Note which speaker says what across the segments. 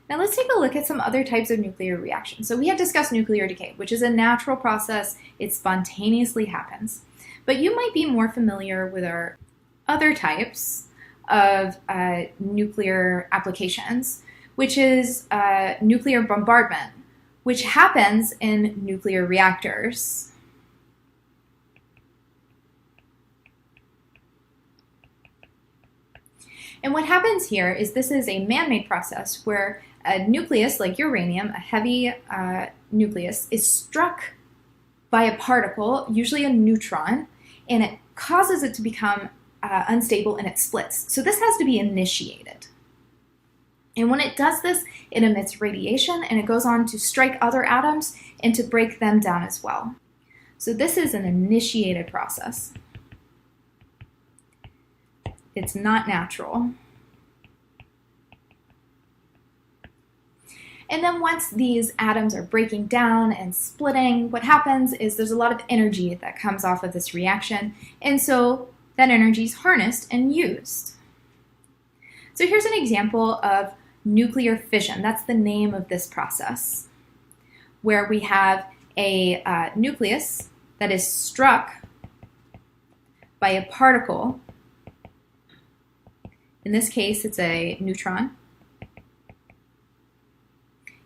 Speaker 1: Now let's take a look at some other types of nuclear reactions. So we have discussed nuclear decay, which is a natural process. It spontaneously happens. But you might be more familiar with our other types of nuclear applications, which is nuclear bombardment, which happens in nuclear reactors. And what happens here is this is a man-made process where a nucleus, like uranium, a heavy nucleus, is struck by a particle, usually a neutron, and it causes it to become unstable and it splits. So this has to be initiated. And when it does this, it emits radiation and it goes on to strike other atoms and to break them down as well. So this is an initiated process. It's not natural. And then once these atoms are breaking down and splitting, what happens is there's a lot of energy that comes off of this reaction, and so that energy is harnessed and used. So here's an example of nuclear fission. That's the name of this process, where we have a nucleus that is struck by a particle. In this case, it's a neutron.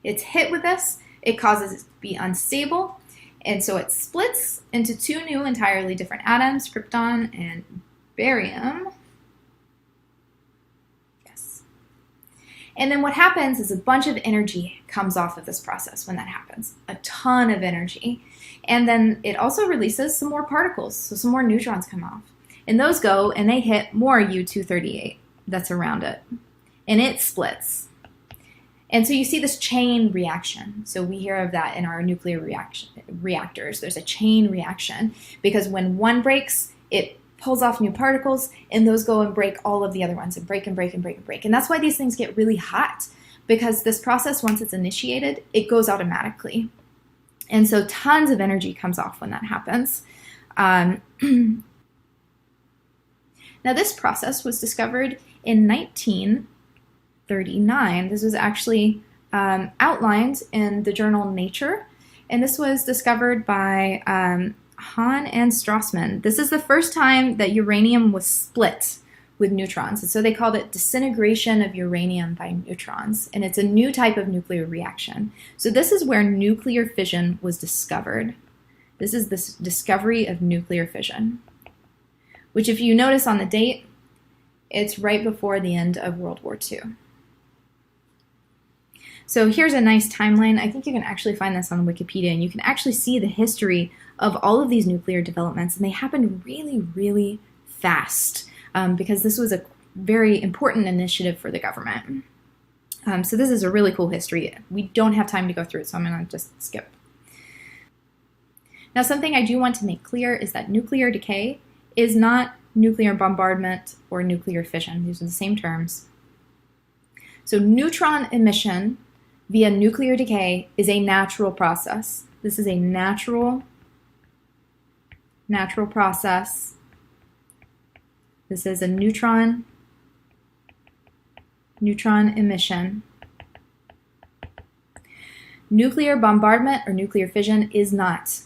Speaker 1: It's hit with this, it causes it to be unstable, and so it splits into two new entirely different atoms, krypton and barium. Yes. And then what happens is a bunch of energy comes off of this process when that happens, a ton of energy. And then it also releases some more particles, so some more neutrons come off. And those go and they hit more U-238 that's around it, and it splits. And so you see this chain reaction. So we hear of that in our nuclear reactors. There's a chain reaction because when one breaks, it pulls off new particles, and those go and break all of the other ones and break and break and break and break. And that's why these things get really hot, because this process, once it's initiated, it goes automatically. And so tons of energy comes off when that happens. Now this process was discovered in 1939. This was actually outlined in the journal Nature, and this was discovered by Hahn and Strassman. This is the first time that uranium was split with neutrons, and so they called it disintegration of uranium by neutrons, and it's a new type of nuclear reaction. So this is where nuclear fission was discovered. This is the discovery of nuclear fission, which, if you notice on the date, it's right before the end of World War II. So here's a nice timeline. I think you can actually find this on Wikipedia, and you can actually see the history of all of these nuclear developments, and they happened really, really fast because this was a very important initiative for the government. So this is a really cool history. We don't have time to go through it, so I'm going to just skip. Now, something I do want to make clear is that nuclear decay is not nuclear bombardment or nuclear fission. These are the same terms. So neutron emission via nuclear decay is a natural process. This is a natural process. This is a neutron emission. Nuclear bombardment or nuclear fission is not.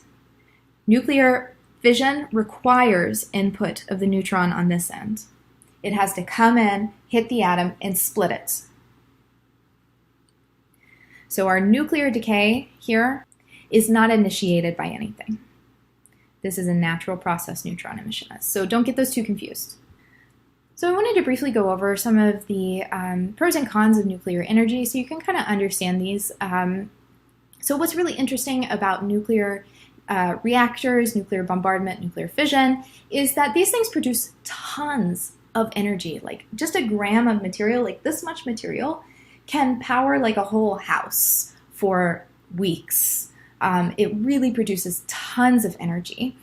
Speaker 1: Nuclear fission requires input of the neutron on this end. It has to come in, hit the atom, and split it. So our nuclear decay here is not initiated by anything. This is a natural process neutron emission is. So don't get those too confused. So I wanted to briefly go over some of the pros and cons of nuclear energy so you can kind of understand these. So what's really interesting about nuclear reactors, nuclear bombardment, nuclear fission, is that these things produce tons of energy. Like just a gram of material, like this much material, can power like a whole house for weeks. It really produces tons of energy.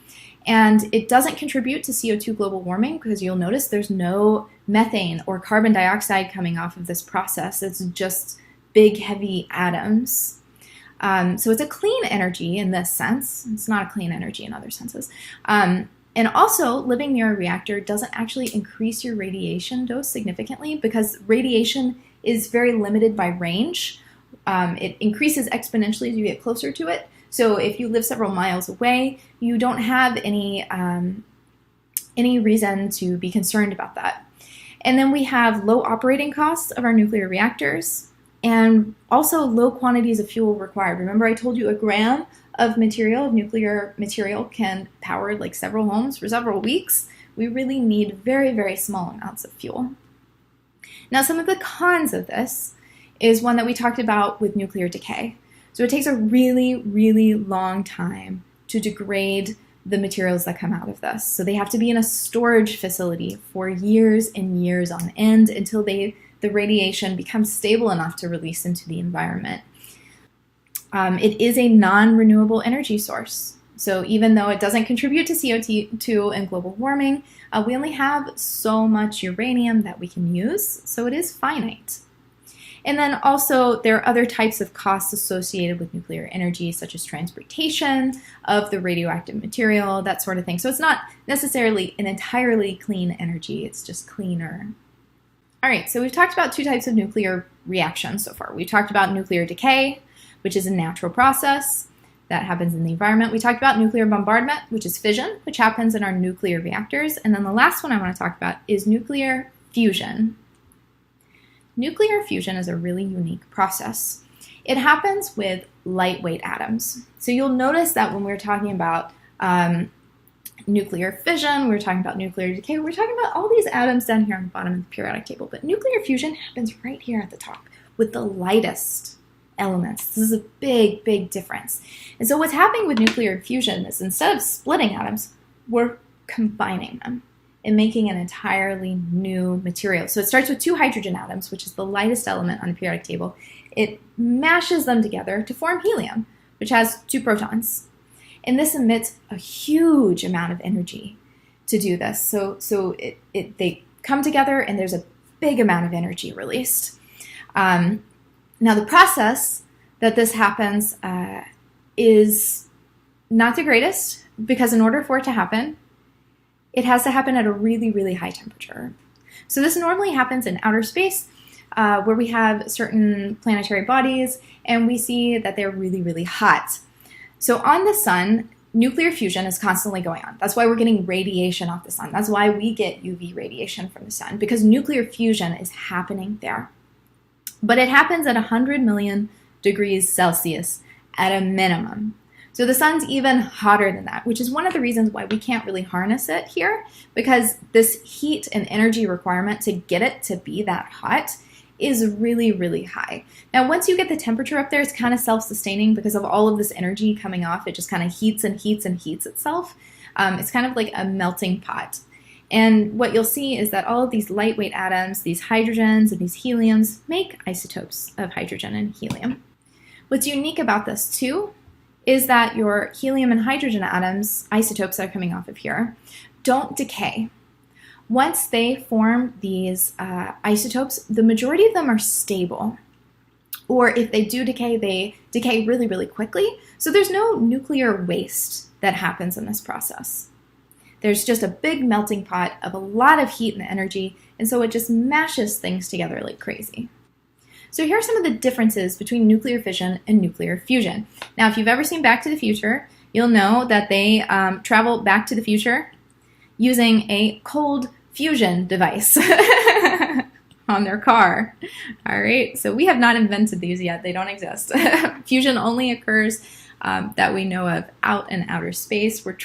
Speaker 1: And it doesn't contribute to CO2 global warming because you'll notice there's no methane or carbon dioxide coming off of this process. It's just big, heavy atoms. So it's a clean energy in this sense. It's not a clean energy in other senses. And also, living near a reactor doesn't actually increase your radiation dose significantly because radiation is very limited by range. It increases exponentially as you get closer to it. So if you live several miles away, you don't have any reason to be concerned about that. And then we have low operating costs of our nuclear reactors and also low quantities of fuel required. Remember I told you a gram of nuclear material can power like several homes for several weeks. We really need very, very small amounts of fuel. Now, some of the cons of this is one that we talked about with nuclear decay. So it takes a really, really long time to degrade the materials that come out of this. So they have to be in a storage facility for years and years on end until the radiation becomes stable enough to release into the environment. It is a non-renewable energy source. So even though it doesn't contribute to CO2 and global warming, we only have so much uranium that we can use, so it is finite. And then also there are other types of costs associated with nuclear energy, such as transportation of the radioactive material, that sort of thing. So it's not necessarily an entirely clean energy, it's just cleaner. All right, so we've talked about two types of nuclear reactions so far. We've talked about nuclear decay, which is a natural process that happens in the environment. We talked about nuclear bombardment, which is fission, which happens in our nuclear reactors. And then the last one I want to talk about is nuclear fusion. Nuclear fusion is a really unique process. It happens with lightweight atoms. So you'll notice that when we're talking about nuclear fission, we're talking about nuclear decay, we're talking about all these atoms down here on the bottom of the periodic table. But nuclear fusion happens right here at the top with the lightest elements. This is a big, big difference. And so what's happening with nuclear fusion is instead of splitting atoms, we're combining them and making an entirely new material. So it starts with two hydrogen atoms, which is the lightest element on the periodic table. It mashes them together to form helium, which has two protons. And this emits a huge amount of energy to do this. So they come together and there's a big amount of energy released. Now the process that this happens is not the greatest, because in order for it to happen, it has to happen at a really, really high temperature. So this normally happens in outer space, where we have certain planetary bodies, and we see that they're really, really hot. So on the sun, nuclear fusion is constantly going on. That's why we're getting radiation off the sun. That's why we get UV radiation from the sun, because nuclear fusion is happening there. But it happens at 100 million degrees Celsius at a minimum. So the sun's even hotter than that, which is one of the reasons why we can't really harness it here, because this heat and energy requirement to get it to be that hot is really, really high. Now, once you get the temperature up there, it's kind of self-sustaining because of all of this energy coming off. It just kind of heats and heats and heats itself. It's kind of like a melting pot. And what you'll see is that all of these lightweight atoms, these hydrogens and these heliums, make isotopes of hydrogen and helium. What's unique about this too is that your helium and hydrogen atoms, isotopes that are coming off of here, don't decay. Once they form these isotopes, the majority of them are stable. Or if they do decay, they decay really, really quickly. So there's no nuclear waste that happens in this process. There's just a big melting pot of a lot of heat and energy, and so it just mashes things together like crazy. So here are some of the differences between nuclear fission and nuclear fusion. Now, if you've ever seen Back to the Future, you'll know that they travel back to the future using a cold fusion device on their car. All right, so we have not invented these yet. They don't exist. Fusion only occurs that we know of out in outer space. We're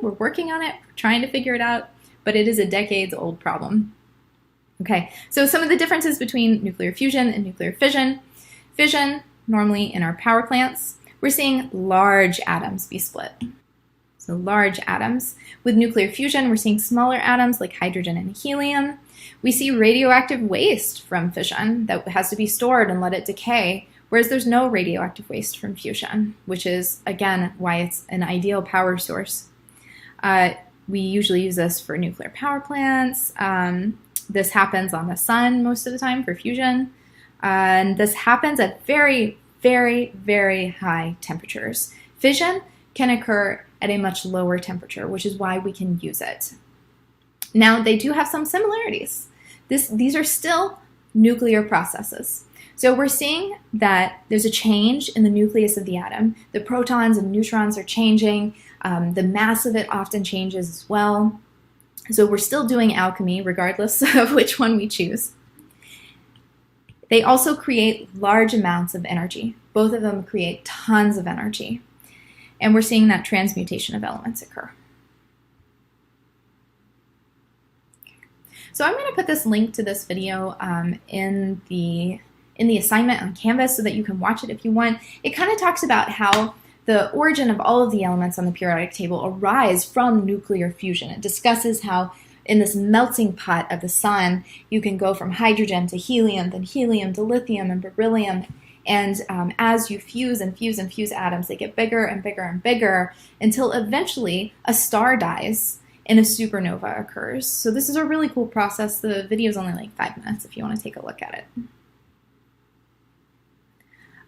Speaker 1: working on it, we're trying to figure it out, but it is a decades-old problem. Okay, so some of the differences between nuclear fusion and nuclear fission. Fission, normally in our power plants, we're seeing large atoms be split. So large atoms. With nuclear fusion, we're seeing smaller atoms like hydrogen and helium. We see radioactive waste from fission that has to be stored and let it decay, whereas there's no radioactive waste from fusion, which is, again, why it's an ideal power source. We usually use this for nuclear power plants. This happens on the sun most of the time for fusion. And this happens at very, very, very high temperatures. Fission can occur at a much lower temperature, which is why we can use it. Now, they do have some similarities. These are still nuclear processes. So we're seeing that there's a change in the nucleus of the atom. The protons and neutrons are changing. The mass of it often changes as well. So we're still doing alchemy regardless of which one we choose. They also create large amounts of energy. Both of them create tons of energy. And we're seeing that transmutation of elements occur. So I'm going to put this link to this video in the assignment on Canvas so that you can watch it if you want. It kind of talks about how the origin of all of the elements on the periodic table arise from nuclear fusion. It discusses how in this melting pot of the sun, you can go from hydrogen to helium, then helium to lithium and beryllium. And as you fuse and fuse and fuse atoms, they get bigger and bigger and bigger until eventually a star dies and a supernova occurs. So this is a really cool process. The video is only like 5 minutes if you want to take a look at it.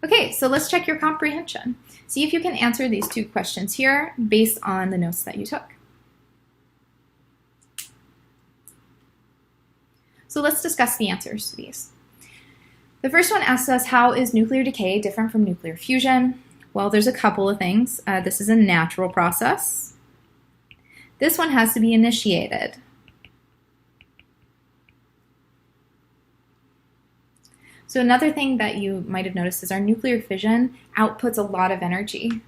Speaker 1: Okay, so let's check your comprehension. See if you can answer these 2 questions here based on the notes that you took. So let's discuss the answers to these. The first one asks us, how is nuclear decay different from nuclear fusion? Well, there's a couple of things. This is a natural process. This one has to be initiated. So another thing that you might have noticed is our nuclear fission outputs a lot of energy.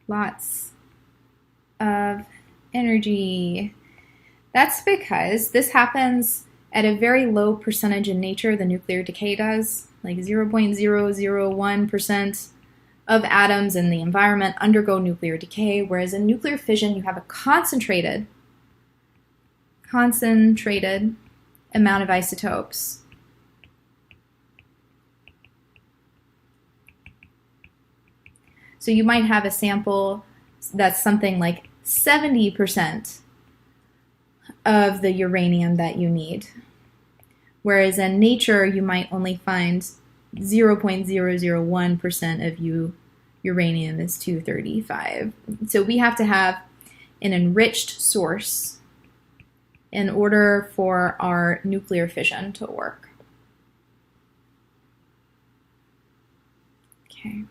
Speaker 1: Lots of energy. That's because this happens at a very low percentage in nature. The nuclear decay does, like 0.001% of atoms in the environment undergo nuclear decay, whereas in nuclear fission you have a concentrated amount of isotopes. So you might have a sample that's something like 70% of the uranium that you need. Whereas in nature, you might only find 0.001% of uranium is 235. So we have to have an enriched source in order for our nuclear fission to work. Okay.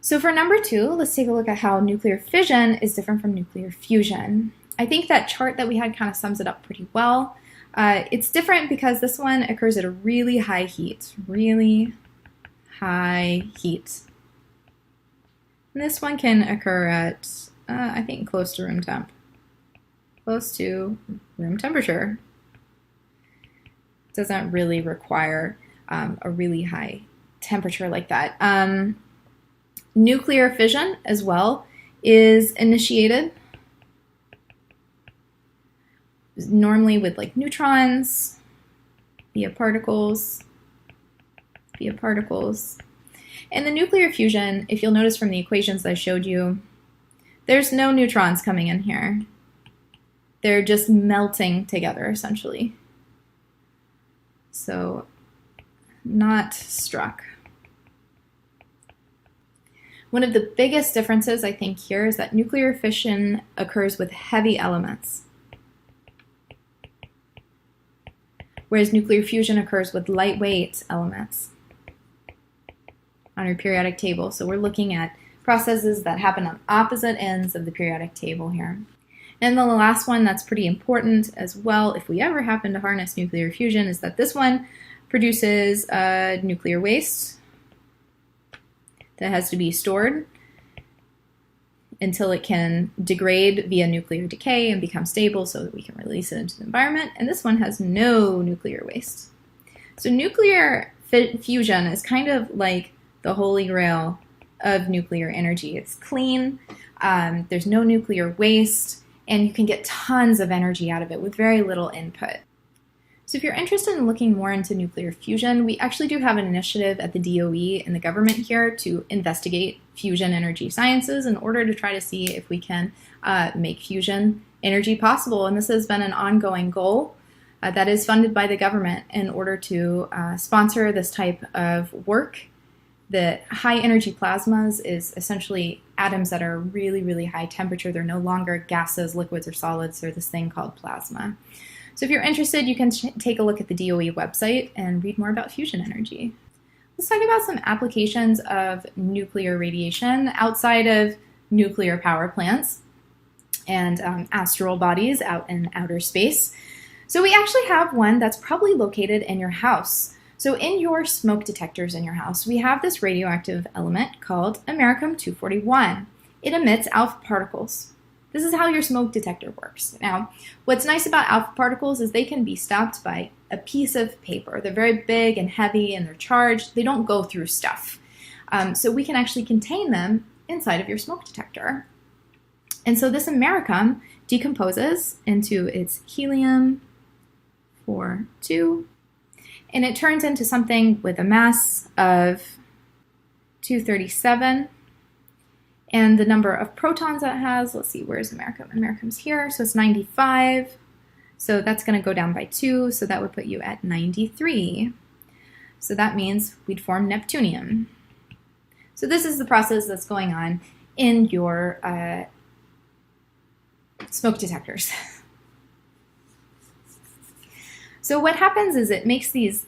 Speaker 1: So for number 2, let's take a look at how nuclear fission is different from nuclear fusion. I think that chart that we had kind of sums it up pretty well. It's different because this one occurs at a really high heat. And this one can occur at, I think, close to room temp. Close to room temperature. It doesn't really require a really high temperature like that. Nuclear fission as well is initiated normally with like neutrons via particles. And the nuclear fusion, if you'll notice from the equations that I showed you, there's no neutrons coming in here. They're just melting together essentially. So not struck. One of the biggest differences, I think, here is that nuclear fission occurs with heavy elements, whereas nuclear fusion occurs with lightweight elements on your periodic table. So we're looking at processes that happen on opposite ends of the periodic table here. And then the last one that's pretty important as well, if we ever happen to harness nuclear fusion, is that this one produces nuclear waste that has to be stored until it can degrade via nuclear decay and become stable so that we can release it into the environment. And this one has no nuclear waste. So nuclear fusion is kind of like the holy grail of nuclear energy. It's clean, there's no nuclear waste, and you can get tons of energy out of it with very little input. So if you're interested in looking more into nuclear fusion, we actually do have an initiative at the DOE and the government here to investigate fusion energy sciences in order to try to see if we can make fusion energy possible. And this has been an ongoing goal that is funded by the government in order to sponsor this type of work. The high energy plasmas is essentially atoms that are really, really high temperature. They're no longer gases, liquids, or solids. They're this thing called plasma. So if you're interested, you can take a look at the DOE website and read more about fusion energy. Let's talk about some applications of nuclear radiation outside of nuclear power plants and astral bodies out in outer space. So we actually have one that's probably located in your house. So in your smoke detectors in your house, we have this radioactive element called americium-241. It emits alpha particles. This is how your smoke detector works. Now, what's nice about alpha particles is they can be stopped by a piece of paper. They're very big and heavy and they're charged. They don't go through stuff. So we can actually contain them inside of your smoke detector. And so this americium decomposes into its helium-4, 2, and it turns into something with a mass of 237. And the number of protons that it has, let's see, where's americium? Americium's here, so it's 95. So that's going to go down by 2, so that would put you at 93. So that means we'd form neptunium. So this is the process that's going on in your smoke detectors. So what happens is it makes these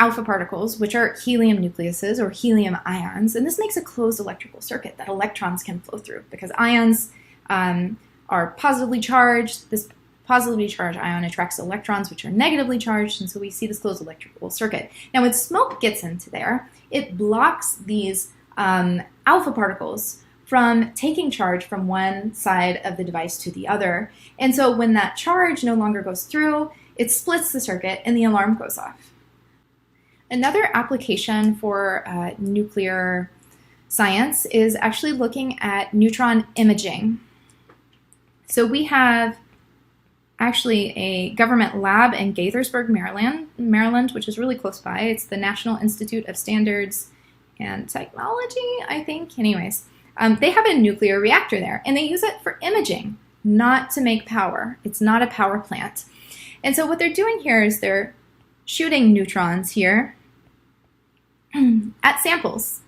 Speaker 1: alpha particles, which are helium nucleuses or helium ions, and this makes a closed electrical circuit that electrons can flow through because ions are positively charged. This positively charged ion attracts electrons, which are negatively charged, and so we see this closed electrical circuit. Now, when smoke gets into there, it blocks these alpha particles from taking charge from one side of the device to the other. And so when that charge no longer goes through, it splits the circuit and the alarm goes off. Another application for nuclear science is actually looking at neutron imaging. So we have actually a government lab in Gaithersburg, Maryland, which is really close by. It's the National Institute of Standards and Technology, I think. Anyways, they have a nuclear reactor there, and they use it for imaging, not to make power. It's not a power plant. And so what they're doing here is they're shooting neutrons here at samples.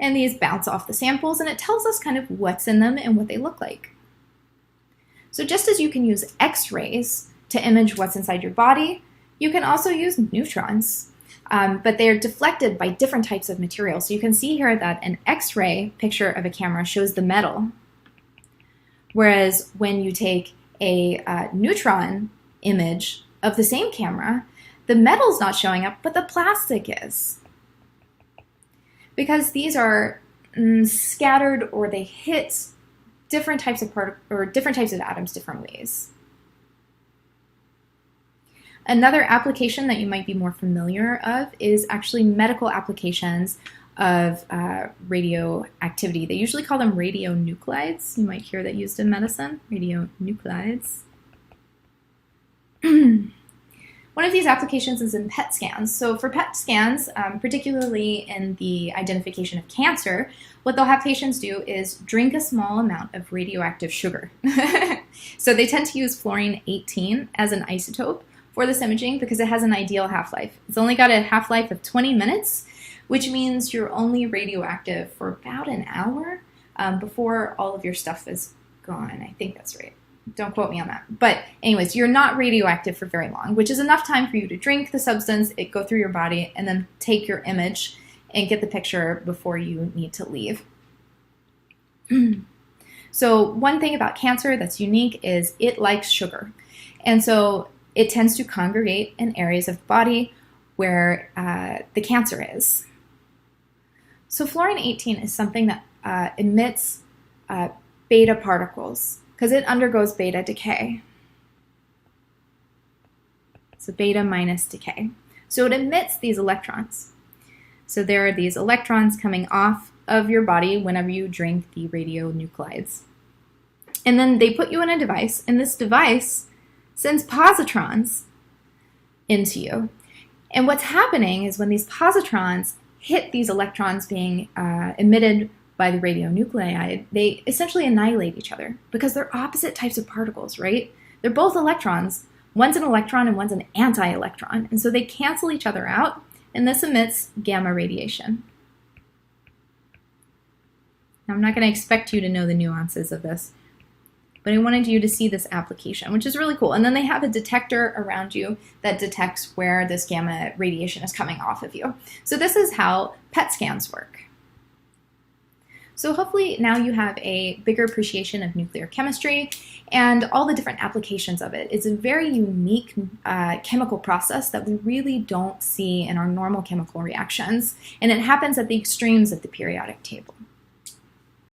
Speaker 1: And these bounce off the samples, and it tells us kind of what's in them and what they look like. So just as you can use X-rays to image what's inside your body, you can also use neutrons. But they're deflected by different types of materials. So you can see here that an X-ray picture of a camera shows the metal, whereas when you take a neutron image of the same camera, the metal's not showing up, but the plastic is. Because these are scattered, or they hit different types of different types of atoms different ways. Another application that you might be more familiar of is actually medical applications of radioactivity. They usually call them radionuclides. You might hear that used in medicine, radionuclides. One of these applications is in PET scans. So for PET scans, particularly in the identification of cancer, what they'll have patients do is drink a small amount of radioactive sugar. So they tend to use fluorine-18 as an isotope for this imaging because it has an ideal half-life. It's only got a half-life of 20 minutes, which means you're only radioactive for about an hour before all of your stuff is gone. I think that's right. Don't quote me on that. But anyways, you're not radioactive for very long, which is enough time for you to drink the substance, it go through your body, and then take your image and get the picture before you need to leave. So one thing about cancer that's unique is it likes sugar. And so it tends to congregate in areas of the body where the cancer is. So fluorine-18 is something that emits beta particles because it undergoes beta decay. So beta minus decay. So it emits these electrons. So there are these electrons coming off of your body whenever you drink the radionuclides. And then they put you in a device, and this device sends positrons into you. And what's happening is when these positrons hit these electrons being emitted by the radionuclide, they essentially annihilate each other because they're opposite types of particles, right? They're both electrons. One's an electron and one's an anti-electron. And so they cancel each other out, and this emits gamma radiation. Now, I'm not going to expect you to know the nuances of this, but I wanted you to see this application, which is really cool. And then they have a detector around you that detects where this gamma radiation is coming off of you. So this is how PET scans work. So hopefully now you have a bigger appreciation of nuclear chemistry and all the different applications of it. It's a very unique chemical process that we really don't see in our normal chemical reactions, and it happens at the extremes of the periodic table.